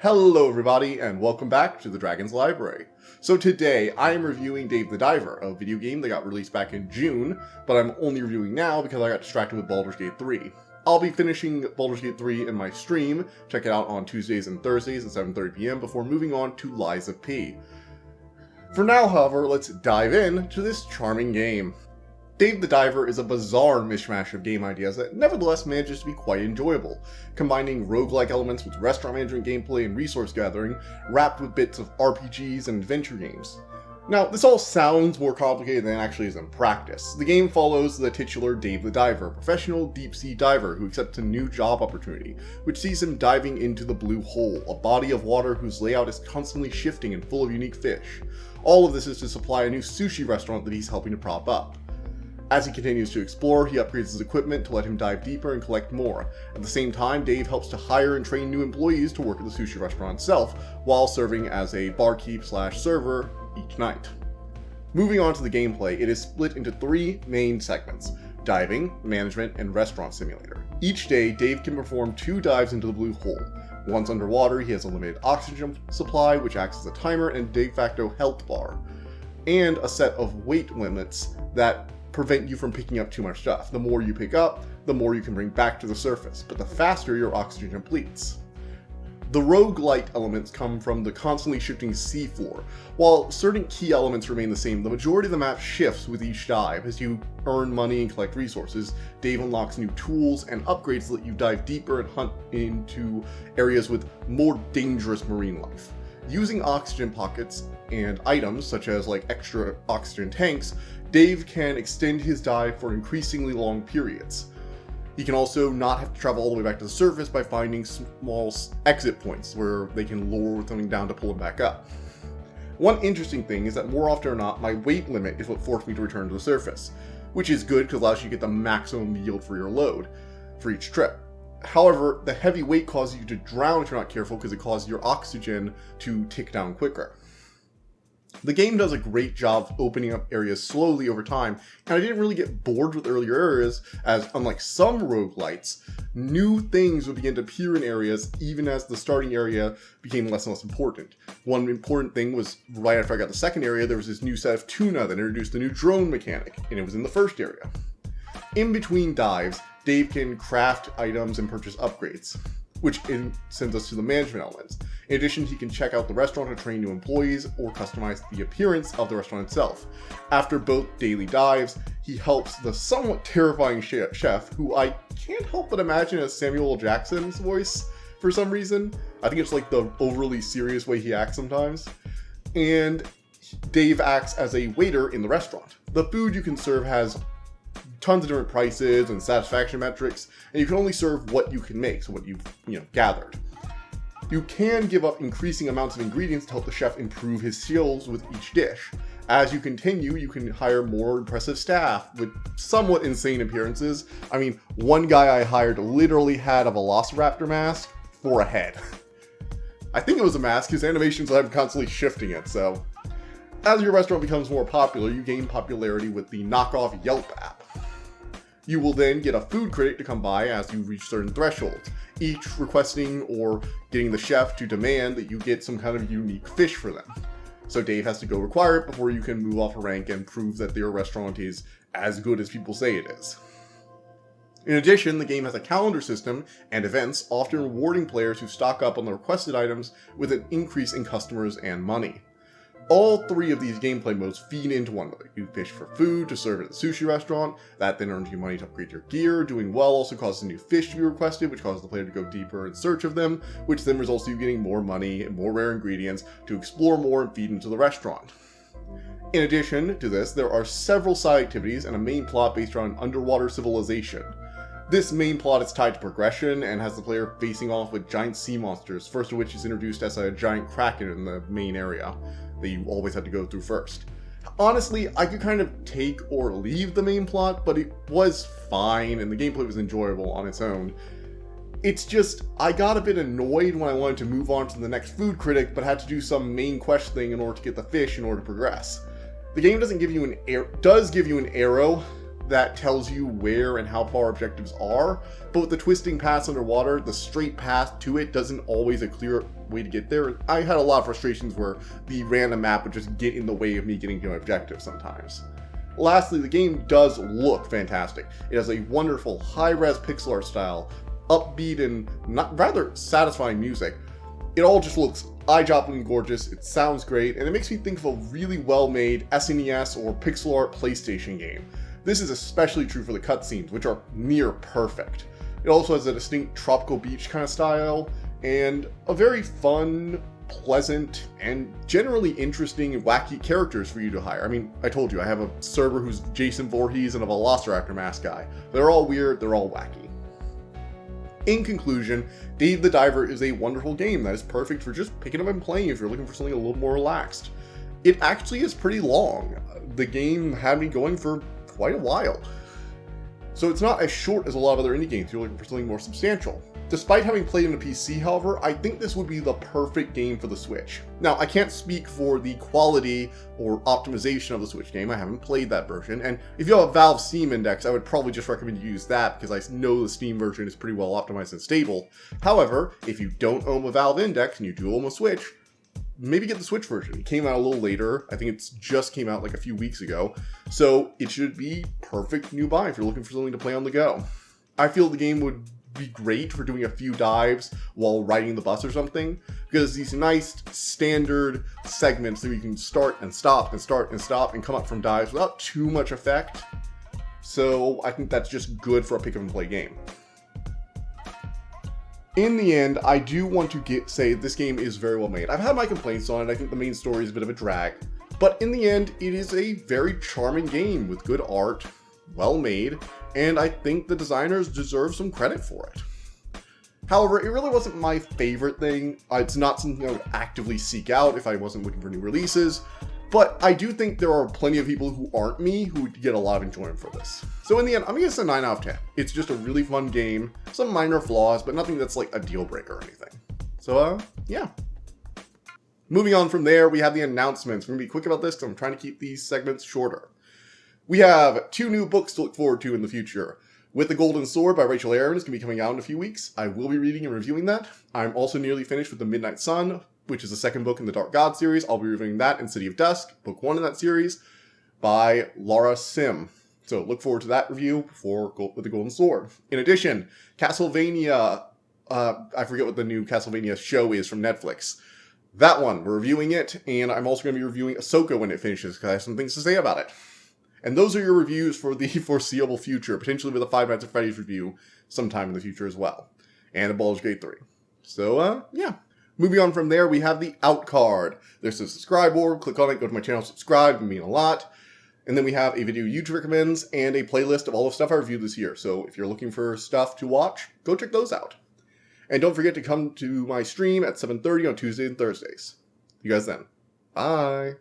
Hello everybody, and welcome back to the Dragon's Library. So today, I am reviewing Dave the Diver, a video game that got released back in June, but I'm only reviewing now because I got distracted with Baldur's Gate 3. I'll be finishing Baldur's Gate 3 in my stream, check it out on Tuesdays and Thursdays at 7:30 PM before moving on to Lies of P. For now, however, let's dive in to this charming game. Dave the Diver is a bizarre mishmash of game ideas that nevertheless manages to be quite enjoyable, combining roguelike elements with restaurant management gameplay and resource gathering, wrapped with bits of RPGs and adventure games. Now, this all sounds more complicated than it actually is in practice. The game follows the titular Dave the Diver, a professional deep-sea diver who accepts a new job opportunity, which sees him diving into the Blue Hole, a body of water whose layout is constantly shifting and full of unique fish. All of this is to supply a new sushi restaurant that he's helping to prop up. As he continues to explore, he upgrades his equipment to let him dive deeper and collect more. At the same time, Dave helps to hire and train new employees to work at the sushi restaurant itself, while serving as a barkeep/server each night. Moving on to the gameplay, it is split into three main segments: diving, management, and restaurant simulator. Each day, Dave can perform 2 dives into the Blue Hole. Once underwater, he has a limited oxygen supply, which acts as a timer and de facto health bar, and a set of weight limits that prevent you from picking up too much stuff. The more you pick up, the more you can bring back to the surface, but the faster your oxygen depletes. The roguelite elements come from the constantly shifting seafloor. While certain key elements remain the same, the majority of the map shifts with each dive. As you earn money and collect resources, Dave unlocks new tools and upgrades that let you dive deeper and hunt into areas with more dangerous marine life. Using oxygen pockets and items, such as extra oxygen tanks, Dave can extend his dive for increasingly long periods. He can also not have to travel all the way back to the surface by finding small exit points where they can lower something down to pull it back up. One interesting thing is that more often than not, my weight limit is what forced me to return to the surface, which is good because it allows you to get the maximum yield for your load for each trip. However, the heavy weight causes you to drown if you're not careful because it causes your oxygen to tick down quicker. The game does a great job of opening up areas slowly over time, and I didn't really get bored with earlier areas, as unlike some roguelites, new things would begin to appear in areas even as the starting area became less and less important. One important thing was, right after I got the second area, there was this new set of tuna that introduced the new drone mechanic, and it was in the first area. In between dives, Dave can craft items and purchase upgrades, which sends us to the management elements. In addition, he can check out the restaurant to train new employees or customize the appearance of the restaurant itself. After both daily dives, he helps the somewhat terrifying chef, who I can't help but imagine as Samuel L. Jackson's voice for some reason. I think it's the overly serious way he acts sometimes. And Dave acts as a waiter in the restaurant. The food you can serve has tons of different prices and satisfaction metrics, and you can only serve what you can make, so what you've gathered. You can give up increasing amounts of ingredients to help the chef improve his skills with each dish. As you continue, you can hire more impressive staff with somewhat insane appearances. I mean, one guy I hired literally had a Velociraptor mask for a head. I think it was a mask, his animations I'm constantly shifting it, so. As your restaurant becomes more popular, you gain popularity with the knockoff Yelp app. You will then get a food critic to come by as you reach certain thresholds, each requesting or getting the chef to demand that you get some kind of unique fish for them. So Dave has to go require it before you can move off a rank and prove that your restaurant is as good as people say it is. In addition, the game has a calendar system and events, often rewarding players who stock up on the requested items with an increase in customers and money. All 3 of these gameplay modes feed into one another. You fish for food to serve at the sushi restaurant, that then earns you money to upgrade your gear. Doing well also causes a new fish to be requested, which causes the player to go deeper in search of them, which then results in you getting more money and more rare ingredients to explore more and feed into the restaurant. In addition to this, there are several side activities and a main plot based around underwater civilization. This main plot is tied to progression and has the player facing off with giant sea monsters, first of which is introduced as a giant kraken in the main area that you always have to go through first. Honestly, I could kind of take or leave the main plot, but it was fine and the gameplay was enjoyable on its own. It's just, I got a bit annoyed when I wanted to move on to the next food critic, but had to do some main quest thing in order to get the fish in order to progress. The game does give you an arrow that tells you where and how far objectives are, but with the twisting paths underwater, the straight path to it doesn't always a clear way to get there. I had a lot of frustrations where the random map would just get in the way of me getting to an objective sometimes. Lastly, the game does look fantastic. It has a wonderful high-res pixel art style, upbeat and rather satisfying music. It all just looks eye-droppingly gorgeous, it sounds great, and it makes me think of a really well-made SNES or pixel art PlayStation game. This is especially true for the cutscenes, which are near perfect. It also has a distinct tropical beach kind of style, and a very fun, pleasant, and generally interesting and wacky characters for you to hire. I mean, I told you, I have a server who's Jason Voorhees and a Velociraptor mask guy. They're all weird, they're all wacky. In conclusion, Dave the Diver is a wonderful game that is perfect for just picking up and playing if you're looking for something a little more relaxed. It actually is pretty long. The game had me going for quite a while. So it's not as short as a lot of other indie games if you're looking for something more substantial. Despite having played on a PC, however, I think this would be the perfect game for the Switch. Now, I can't speak for the quality or optimization of the Switch game, I haven't played that version, and if you have a Valve Steam Index, I would probably just recommend you use that because I know the Steam version is pretty well optimized and stable. However, if you don't own a Valve Index and you do own a Switch, maybe get the Switch version. It came out a little later, I think it's just came out like a few weeks ago, so it should be perfect new buy if you're looking for something to play on the go. I feel the game would be great for doing a few dives while riding the bus or something, because these nice standard segments that you can start and stop and start and stop and come up from dives without too much effect. So I think that's just good for a pick up and play game. In the end, I do want to say this game is very well made. I've had my complaints on it, I think the main story is a bit of a drag, but in the end, it is a very charming game with good art, well made, and I think the designers deserve some credit for it. However, it really wasn't my favorite thing. It's not something I would actively seek out if I wasn't looking for new releases, but I do think there are plenty of people who aren't me who would get a lot of enjoyment for this. So in the end, I'm gonna say 9 out of 10. It's just a really fun game, some minor flaws, but nothing that's like a deal breaker or anything. So, yeah. Moving on from there, we have the announcements. We're gonna be quick about this because I'm trying to keep these segments shorter. We have 2 new books to look forward to in the future. With the Golden Sword by Rachel Aaron is going to be coming out in a few weeks. I will be reading and reviewing that. I'm also nearly finished with The Midnight Sun, which is the second book in the Dark God series. I'll be reviewing that in City of Dusk, book 1 in that series, by Laura Sim. So look forward to that review with the Golden Sword. In addition, Castlevania, I forget what the new Castlevania show is from Netflix. That one, we're reviewing it, and I'm also going to be reviewing Ahsoka when it finishes, because I have some things to say about it. And those are your reviews for the foreseeable future, potentially with a Five Nights at Freddy's review sometime in the future as well. And a Baldur's Gate 3. So, yeah. Moving on from there, we have the Out card. There's a subscribe board. Click on it, go to my channel, subscribe. It would mean a lot. And then we have a video YouTube recommends and a playlist of all the stuff I reviewed this year. So if you're looking for stuff to watch, go check those out. And don't forget to come to my stream at 7:30 on Tuesdays and Thursdays. See you guys then. Bye.